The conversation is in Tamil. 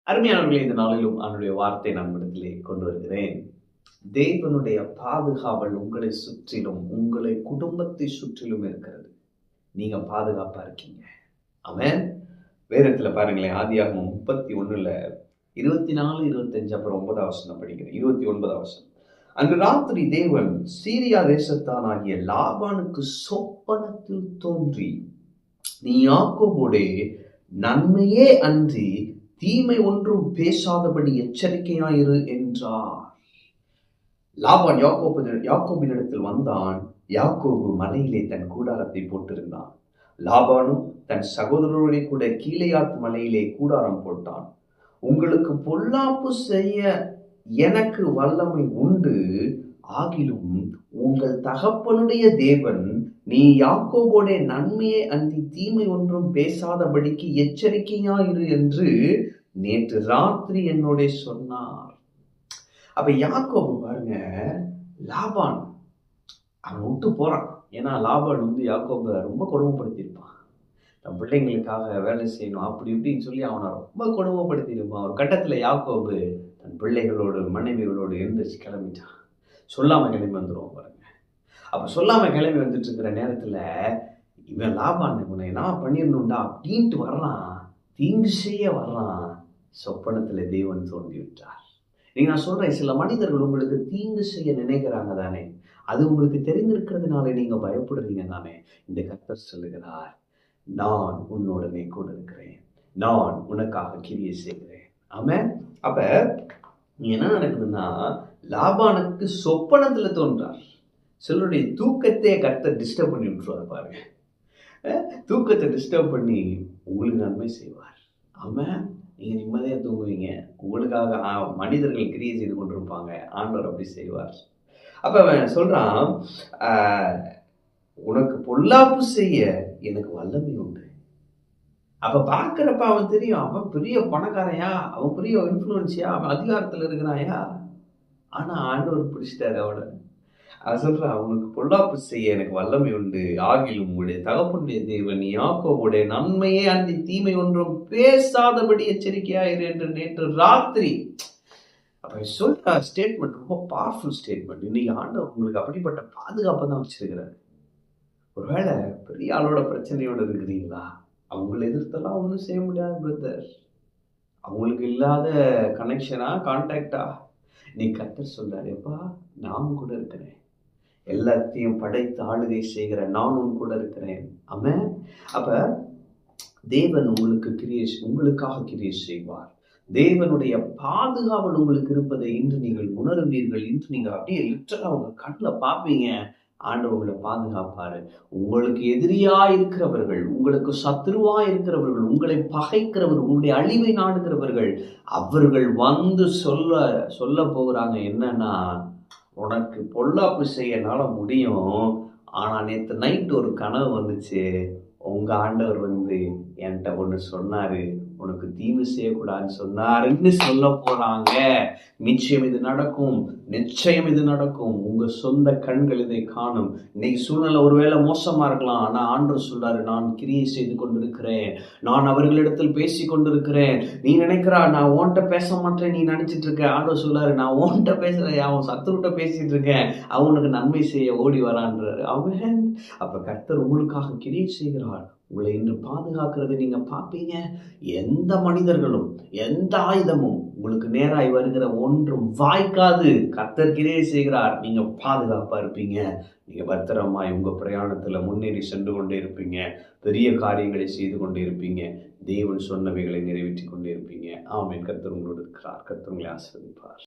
அருமையானவர்களே, இந்த நாளிலும் அவனுடைய வார்த்தை நம்மிடத்திலே கொண்டு வருகிறேன். தேவனுடைய பாதுகாவல் உங்களை சுற்றிலும், உங்களை குடும்பத்தை சுற்றிலும் இருக்கிறது. நீங்க பாதுகாப்பா இருக்கீங்க. ஆமென். வேதத்துல பாருங்களேன், ஆதியாகமம் 31 24, 25 அப்புறம் 9 வசனம் படிக்கிறேன். 29 வசனம். அன்று ராத்திரி தேவன் சீரியா தேசத்தானாகிய லாபானுக்கு சொப்பனத்தில் தோன்றி, நீ யாக்கோபோடே நன்மையே அன்றி தீமை ஒன்றும் பேசாதபடி எச்சரிக்கையாயிரு என்றார். லாபான் யாக்கோபினிடத்தில் வந்தான். யாக்கோபு மலையிலே தன் கூடாரத்தை போட்டிருந்தான். லாபானும் தன் சகோதரரோட கூட கீலேயாத் மலையிலே கூடாரம் போட்டான். உங்களுக்கு பொல்லாப்பு செய்ய எனக்கு வல்லமை உண்டு, ஆகிலும் உங்கள் தகப்பனுடைய தேவன் நீ யாக்கோபோடைய நன்மையை அன்றி தீமை ஒன்றும் பேசாதபடிக்கு எச்சரிக்கையாயிரு என்று நேற்று ராத்திரி என்னோட சொன்னார். அப்ப யாக்கோபு பாருங்க, லாபான் அவன் விட்டு போறான். ஏன்னா லாபான் யாக்கோபை ரொம்ப கொடுமைப்படுத்தியிருப்பான். தன் பிள்ளைங்களுக்காக வேலை செய்யணும் அப்படி இப்படின்னு சொல்லி அவனை ரொம்ப கொடுமைப்படுத்தியிருப்பான். ஒரு கட்டத்துல யாக்கோபு தன் பிள்ளைகளோடு மனைவிகளோடு எழுந்திரிச்சு கிளம்பிட்டான். சொல்லாம கிளம்பி வந்துடுவோம் பாருங்க. அப்ப சொல்லாம கிளம்பி வந்துட்டு இருக்கிற நேரத்துல இவன் லாபான் இவனை நான் பண்ணிடணும்டா அப்படின்ட்டு வர்றான். தீங்கு செய்ய வர்றான். சொப்பனத்துல தேவன் தோண்டி விட்டார். நீங்க நான் சொல்றேன், சில மனிதர்கள் உங்களுக்கு தீங்கு செய்ய நினைக்கிறாங்க தானே, அது உங்களுக்கு தெரிந்திருக்கிறதுனால நீங்க பயப்படுறீங்க தானே. இந்த கர்த்தர் சொல்லுகிறார், நான் உன்னோடனே கூட இருக்கிறேன், நான் உனக்காக கிரியை செய்கிறேன். ஆமென். அப்ப என்ன நடக்குதுன்னா, லாபானுக்கு சொப்பனத்துல தோன்றார். சிலருடைய தூக்கத்தை கர்த்தர் டிஸ்டர்ப் பண்ணி விட்டுருவார் பாருங்க. தூக்கத்தை டிஸ்டர்ப் பண்ணி உங்களுக்கு நன்மை செய்வார். ஆமென். நீங்க நிம்மதியா தூங்குவீங்க. உங்களுக்காக மனிதர்கள் கிரியை செய்து கொண்டிருப்பாங்க. ஆண்டவர் அப்படி செய்வார். அப்ப அவன் சொல்றான், உனக்கு பொல்லாப்பு செய்ய எனக்கு வல்லமை உண்டு. அப்ப பார்க்கிறப்ப அவன் தெரியும், அவன் பெரிய பணக்காரையா, அவன் பெரிய இன்ஃப்ளூயன்ஸியா, அவன் அதிகாரத்துல இருக்கிறாயா. ஆனா ஆண்டவர் பிடிச்சிட்டாரு அவனை. அவன் சொல்றான், அவனுக்கு பொல்லாப்பு செய்ய எனக்கு வல்லமை உண்டு, ஆகிலும் உங்களுடைய தகப்பனுடைய தேவன் யாக்கோபுடைய நன்மையே அன்றி தீமை ஒன்றும் பேசாதபடி எச்சரிக்கையாயிரு என்று நேற்று ராத்திரி. அப்ப சொல்ற ஸ்டேட்மெண்ட் ரொம்ப பவர்ஃபுல் ஸ்டேட்மெண்ட். இன்னைக்கு ஆண்டவர் உங்களுக்கு அப்படிப்பட்ட பாதுகாப்பை தான் வச்சிருக்கிறாரு. ஒருவேளை பெரிய ஆளோட பிரச்சனையோட இருக்கிறீங்களா, அவங்களை எதிர்த்தெல்லாம் ஒன்றும் செய்ய முடியாது பிரதர். அவங்களுக்கு இல்லாத கனெக்ஷனா, கான்டாக்டா, நீ கர்த்தர் சொல்றாரு, எப்பா நான் கூட இருக்கிறேன், எல்லாத்தையும் படைத்து ஆளுகை செய்கிற நான் உன் கூட இருக்கிறேன். ஆமென். அப்ப தேவன் உங்களுக்காக கிரியை செய்வார். தேவனுடைய பாதுகாவல் உங்களுக்கு இருப்பதை இன்று நீங்கள் உணருவீர்கள். இன்று நீங்க அப்படியே லிட்டரலா உங்க கண்ணில் பார்ப்பீங்க. ஆண்டவர் உங்களை பாதுகாப்பாரு. உங்களுக்கு எதிரியா இருக்கிறவர்கள், உங்களுக்கு சத்துருவா இருக்கிறவர்கள், உங்களை பகைக்கிறவர்கள், உங்களுடைய அழிவை நாடுகிறவர்கள், அவர்கள் வந்து சொல்ல போகிறாங்க என்னன்னா, உனக்கு பொல்லாப்பு செய்ய என்னால முடியும், ஆனா நேற்று நைட் ஒரு கனவு வந்துச்சு, உங்க ஆண்டவர் வந்து என்கிட்ட ஒண்ணு சொன்னாரு, உனக்கு தீமை செய்யக்கூடாதுன்னு சொன்னாருன்னு சொல்ல போறாங்க. நிச்சயம் இது நடக்கும், நிச்சயம் இது நடக்கும். உங்க சொந்த கண்கள் இதை காணும். இன்னைக்கு சூழ்நிலை ஒருவேளை மோசமா இருக்கலாம், ஆனா ஆண்டவர் சொல்றாரு, நான் கிரியை செய்து கொண்டிருக்கிறேன், நான் அவர்களிடத்தில் பேசி கொண்டிருக்கிறேன். நீ நினைக்கிறா நான் உன்கிட்ட பேச மாட்டேன், நீ நினைச்சிட்டு இருக்க. ஆண்டவர் சொல்றாரு, நான் உன்கிட்ட பேசுறேன், அவன் சத்துருட்ட பேசிட்டு இருக்கேன், அவனுக்கு நன்மை செய்ய ஓடி வரான்றாரு. அவன் அப்ப கர்த்தர் உங்களுக்காக கிரியை செய்கிறார். உங்களை இன்று பாதுகாக்கிறது நீங்க பார்ப்பீங்க. எந்த மனிதர்களும் எந்த ஆயுதமும் உங்களுக்கு நேராய் வருகிற ஒன்றும் வாய்க்காது. கர்த்தர் கிரியை செய்கிறார். நீங்க பாதுகாப்பா இருப்பீங்க. நீங்க பத்திரமாய் உங்க பிரயாணத்துல முன்னேறி சென்று கொண்டே இருப்பீங்க. பெரிய காரியங்களை செய்து கொண்டே இருப்பீங்க. தேவன் சொன்னவைகளை நிறைவேற்றி கொண்டே இருப்பீங்க. ஆமென். கர்த்தர் உங்களோடு இருக்கிறார். கர்த்தர் உங்களை ஆசீர்வதிப்பார்.